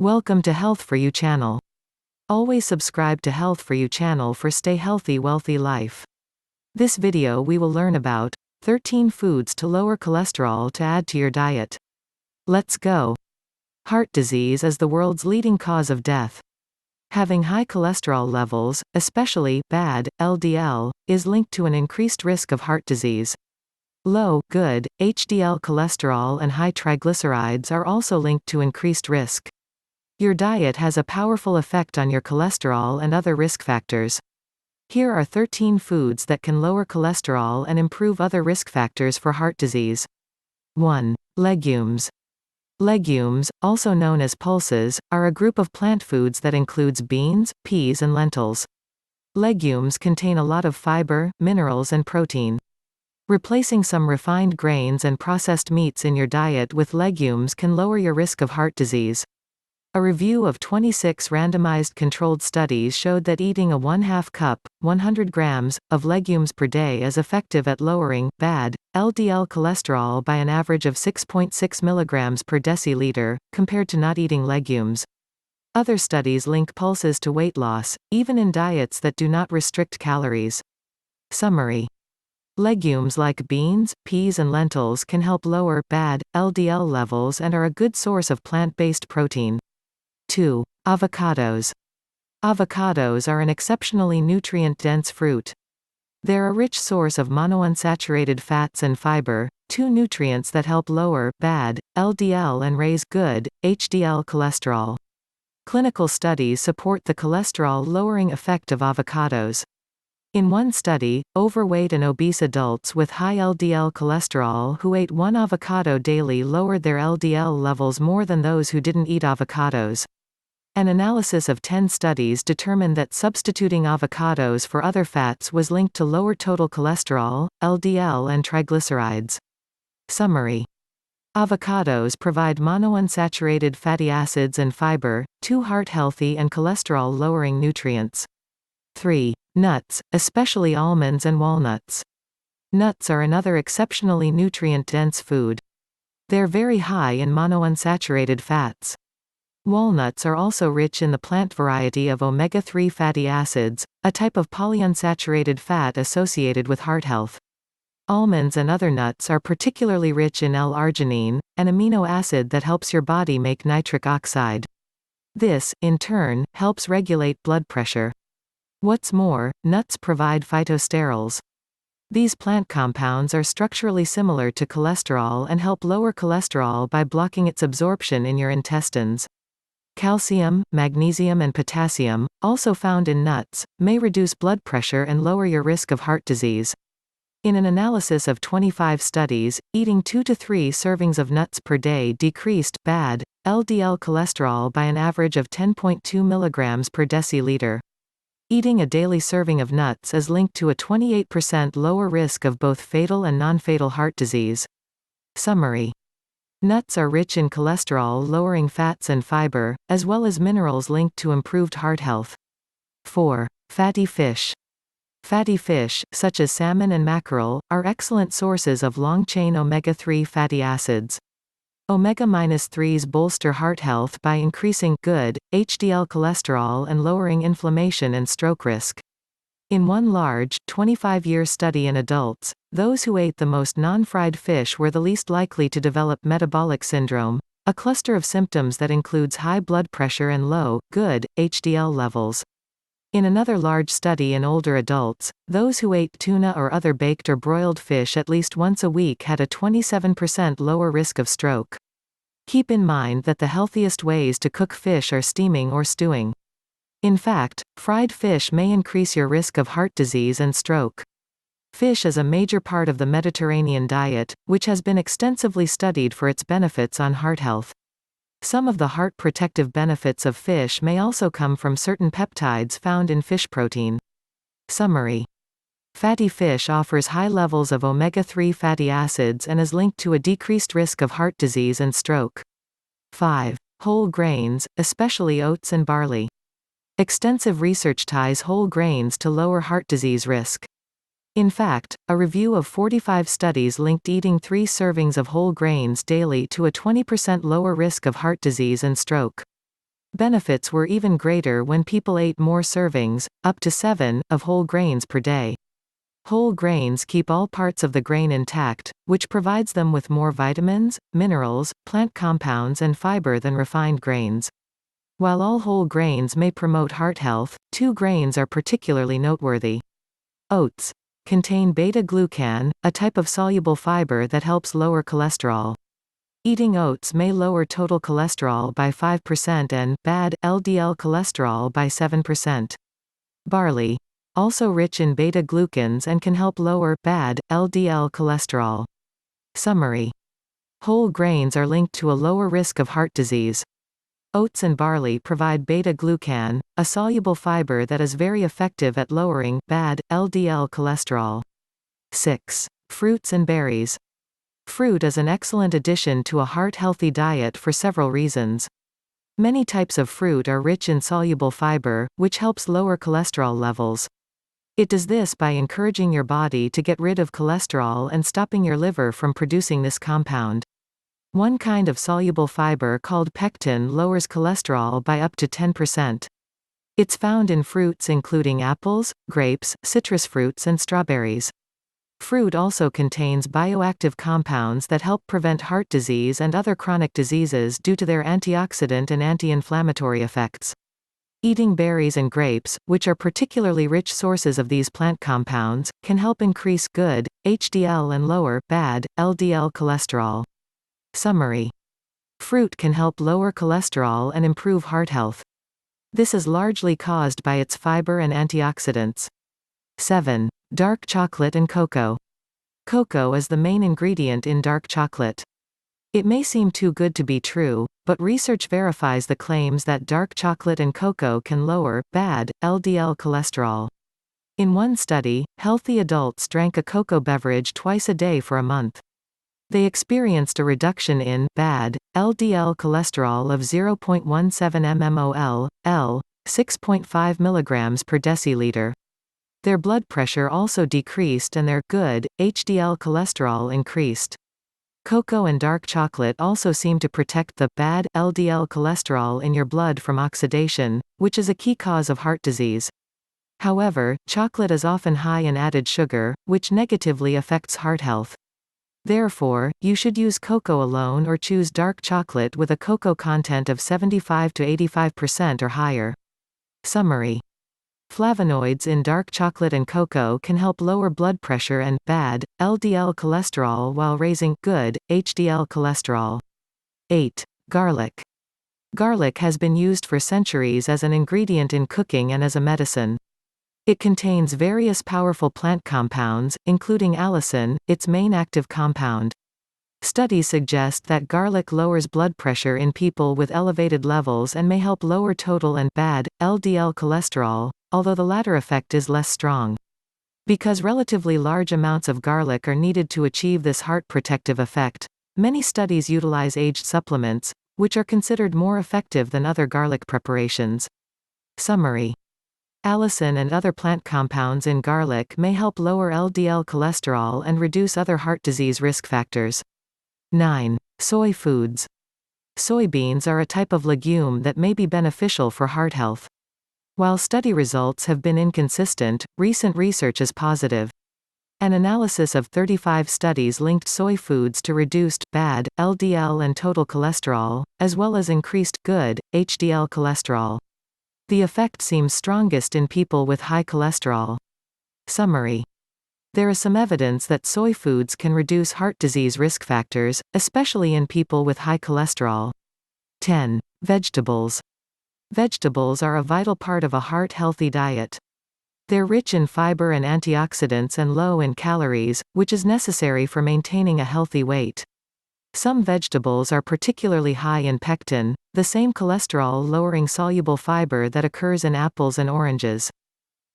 Welcome to Health For You channel. Always subscribe to Health For You channel for stay healthy wealthy life. This video we will learn about 13 foods to lower cholesterol to add to your diet. Let's go. Heart disease is the world's leading cause of death. Having high cholesterol levels, especially bad LDL, is linked to an increased risk of heart disease. Low, good, HDL cholesterol and high triglycerides are also linked to increased risk. Your diet has a powerful effect on your cholesterol and other risk factors. Here are 13 foods that can lower cholesterol and improve other risk factors for heart disease. 1. Legumes. Legumes, also known as pulses, are a group of plant foods that includes beans, peas and lentils. Legumes contain a lot of fiber, minerals and protein. Replacing some refined grains and processed meats in your diet with legumes can lower your risk of heart disease. A review of 26 randomized controlled studies showed that eating a 1/2 cup, 100 grams, of legumes per day is effective at lowering bad LDL cholesterol by an average of 6.6 mg per deciliter, compared to not eating legumes. Other studies link pulses to weight loss, even in diets that do not restrict calories. Summary. Legumes like beans, peas and lentils can help lower bad LDL levels and are a good source of plant-based protein. 2. Avocados. Avocados are an exceptionally nutrient-dense fruit. They're a rich source of monounsaturated fats and fiber, two nutrients that help lower bad LDL and raise good HDL cholesterol. Clinical studies support the cholesterol-lowering effect of avocados. In one study, overweight and obese adults with high LDL cholesterol who ate one avocado daily lowered their LDL levels more than those who didn't eat avocados. An analysis of 10 studies determined that substituting avocados for other fats was linked to lower total cholesterol, LDL and triglycerides. Summary. Avocados provide monounsaturated fatty acids and fiber, two heart-healthy and cholesterol-lowering nutrients. 3. Nuts, especially almonds and walnuts. Nuts are another exceptionally nutrient-dense food. They're very high in monounsaturated fats. Walnuts are also rich in the plant variety of omega-3 fatty acids, a type of polyunsaturated fat associated with heart health. Almonds and other nuts are particularly rich in L-arginine, an amino acid that helps your body make nitric oxide. This, in turn, helps regulate blood pressure. What's more, nuts provide phytosterols. These plant compounds are structurally similar to cholesterol and help lower cholesterol by blocking its absorption in your intestines. Calcium, magnesium and potassium, also found in nuts, may reduce blood pressure and lower your risk of heart disease. In an analysis of 25 studies, eating 2 to 3 servings of nuts per day decreased bad LDL cholesterol by an average of 10.2 mg per deciliter. Eating a daily serving of nuts is linked to a 28% lower risk of both fatal and non-fatal heart disease. Summary. Nuts are rich in cholesterol-lowering fats and fiber, as well as minerals linked to improved heart health. 4. Fatty fish. Fatty fish, such as salmon and mackerel, are excellent sources of long-chain omega-3 fatty acids. Omega-3s bolster heart health by increasing good HDL cholesterol and lowering inflammation and stroke risk. In one large, 25-year study in adults, those who ate the most non-fried fish were the least likely to develop metabolic syndrome, a cluster of symptoms that includes high blood pressure and low, good, HDL levels. In another large study in older adults, those who ate tuna or other baked or broiled fish at least once a week had a 27% lower risk of stroke. Keep in mind that the healthiest ways to cook fish are steaming or stewing. In fact, fried fish may increase your risk of heart disease and stroke. Fish is a major part of the Mediterranean diet, which has been extensively studied for its benefits on heart health. Some of the heart protective benefits of fish may also come from certain peptides found in fish protein. Summary. Fatty fish offers high levels of omega-3 fatty acids and is linked to a decreased risk of heart disease and stroke. 5. Whole grains, especially oats and barley. Extensive research ties whole grains to lower heart disease risk. In fact, a review of 45 studies linked eating 3 servings of whole grains daily to a 20% lower risk of heart disease and stroke. Benefits were even greater when people ate more servings, up to 7, of whole grains per day. Whole grains keep all parts of the grain intact, which provides them with more vitamins, minerals, plant compounds and fiber than refined grains. While all whole grains may promote heart health, 2 grains are particularly noteworthy. Oats contain beta-glucan, a type of soluble fiber that helps lower cholesterol. Eating oats may lower total cholesterol by 5% and bad LDL cholesterol by 7%. Barley, also rich in beta-glucans and can help lower bad LDL cholesterol. Summary: whole grains are linked to a lower risk of heart disease. Oats and barley provide beta-glucan, a soluble fiber that is very effective at lowering bad LDL cholesterol. 6. Fruits and berries. Fruit is an excellent addition to a heart-healthy diet for several reasons. Many types of fruit are rich in soluble fiber, which helps lower cholesterol levels. It does this by encouraging your body to get rid of cholesterol and stopping your liver from producing this compound. One kind of soluble fiber called pectin lowers cholesterol by up to 10%. It's found in fruits including apples, grapes, citrus fruits and strawberries. Fruit also contains bioactive compounds that help prevent heart disease and other chronic diseases due to their antioxidant and anti-inflammatory effects. Eating berries and grapes, which are particularly rich sources of these plant compounds, can help increase good HDL and lower bad LDL cholesterol. Summary: fruit can help lower cholesterol and improve heart health. This is largely caused by its fiber and antioxidants. 7. Dark chocolate and cocoa. Cocoa is the main ingredient in dark chocolate. It may seem too good to be true, but research verifies the claims that dark chocolate and cocoa can lower bad LDL cholesterol. In one study, healthy adults drank a cocoa beverage twice a day for a month. They experienced a reduction in bad LDL cholesterol of 0.17 mmol/L, 6.5 mg per deciliter. Their blood pressure also decreased and their good HDL cholesterol increased. Cocoa and dark chocolate also seem to protect the bad LDL cholesterol in your blood from oxidation, which is a key cause of heart disease. However, chocolate is often high in added sugar, which negatively affects heart health. Therefore, you should use cocoa alone or choose dark chocolate with a cocoa content of 75 to 85% or higher. Summary: flavonoids in dark chocolate and cocoa can help lower blood pressure and bad LDL cholesterol while raising good HDL cholesterol. 8. Garlic. Garlic has been used for centuries as an ingredient in cooking and as a medicine. It contains various powerful plant compounds, including allicin, its main active compound. Studies suggest that garlic lowers blood pressure in people with elevated levels and may help lower total and bad LDL cholesterol, although the latter effect is less strong. Because relatively large amounts of garlic are needed to achieve this heart protective effect, many studies utilize aged supplements, which are considered more effective than other garlic preparations. Summary: allicin and other plant compounds in garlic may help lower LDL cholesterol and reduce other heart disease risk factors. 9. Soy foods. Soybeans are a type of legume that may be beneficial for heart health. While study results have been inconsistent, recent research is positive. An analysis of 35 studies linked soy foods to reduced bad LDL and total cholesterol, as well as increased good HDL cholesterol. The effect seems strongest in people with high cholesterol. Summary: there is some evidence that soy foods can reduce heart disease risk factors, especially in people with high cholesterol. 10. Vegetables. Vegetables are a vital part of a heart-healthy diet. They're rich in fiber and antioxidants and low in calories, which is necessary for maintaining a healthy weight. Some vegetables are particularly high in pectin, the same cholesterol-lowering soluble fiber that occurs in apples and oranges.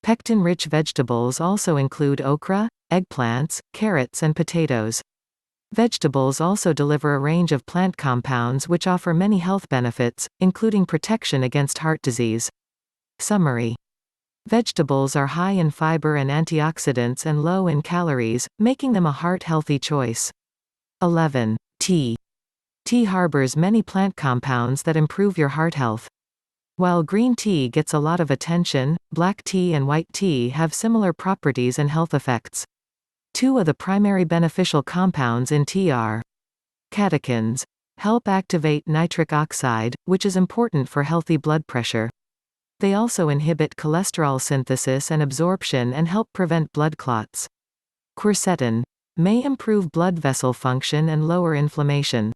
Pectin-rich vegetables also include okra, eggplants, carrots and potatoes. Vegetables also deliver a range of plant compounds which offer many health benefits, including protection against heart disease. Summary: vegetables are high in fiber and antioxidants and low in calories, making them a heart-healthy choice. 11. Tea. Tea harbors many plant compounds that improve your heart health. While green tea gets a lot of attention, black tea and white tea have similar properties and health effects. Two of the primary beneficial compounds in tea are catechins. Help activate nitric oxide, which is important for healthy blood pressure. They also inhibit cholesterol synthesis and absorption and help prevent blood clots. Quercetin may improve blood vessel function and lower inflammation.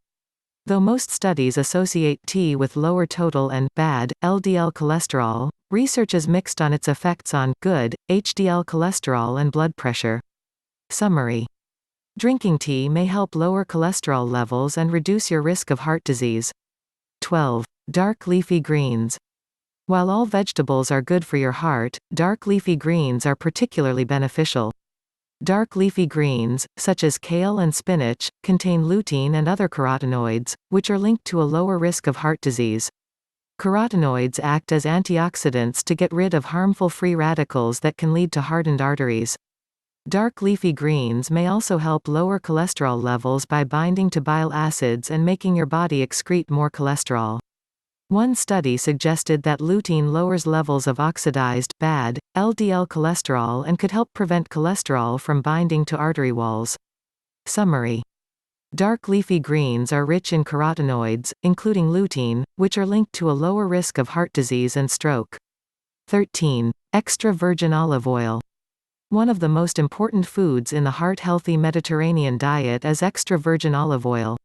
Though most studies associate tea with lower total and bad LDL cholesterol, research is mixed on its effects on good HDL cholesterol and blood pressure. Summary: drinking tea may help lower cholesterol levels and reduce your risk of heart disease. 12. Dark leafy greens. While all vegetables are good for your heart, dark leafy greens are particularly beneficial. Dark leafy greens, such as kale and spinach, contain lutein and other carotenoids, which are linked to a lower risk of heart disease. Carotenoids act as antioxidants to get rid of harmful free radicals that can lead to hardened arteries. Dark leafy greens may also help lower cholesterol levels by binding to bile acids and making your body excrete more cholesterol. One study suggested that lutein lowers levels of oxidized, bad, LDL cholesterol and could help prevent cholesterol from binding to artery walls. Summary: dark leafy greens are rich in carotenoids, including lutein, which are linked to a lower risk of heart disease and stroke. 13. Extra virgin olive oil. One of the most important foods in the heart-healthy Mediterranean diet is extra virgin olive oil.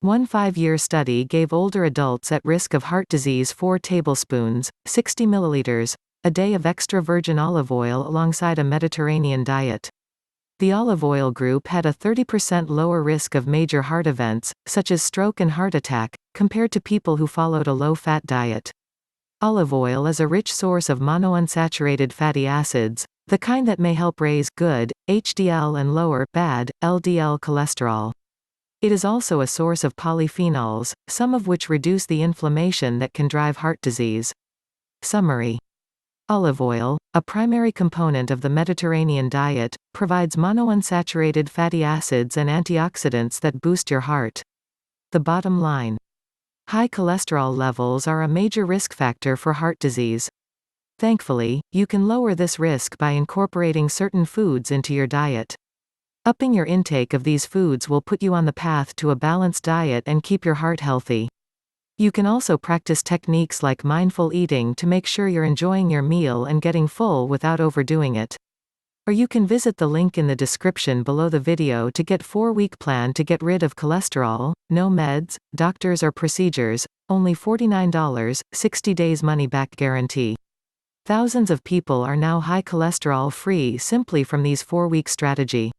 One 5-year study gave older adults at risk of heart disease 4 tablespoons, 60 milliliters, a day of extra virgin olive oil alongside a Mediterranean diet. The olive oil group had a 30% lower risk of major heart events, such as stroke and heart attack, compared to people who followed a low-fat diet. Olive oil is a rich source of monounsaturated fatty acids, the kind that may help raise good HDL and lower bad LDL cholesterol. It is also a source of polyphenols, some of which reduce the inflammation that can drive heart disease. Summary: olive oil, a primary component of the Mediterranean diet, provides monounsaturated fatty acids and antioxidants that boost your heart. The bottom line: high cholesterol levels are a major risk factor for heart disease. Thankfully, you can lower this risk by incorporating certain foods into your diet. Upping your intake of these foods will put you on the path to a balanced diet and keep your heart healthy. You can also practice techniques like mindful eating to make sure you're enjoying your meal and getting full without overdoing it. Or you can visit the link in the description below the video to get 4-week plan to get rid of cholesterol, no meds, doctors or procedures, only $49, 60 days money back guarantee. Thousands of people are now high cholesterol free simply from these 4-week strategy.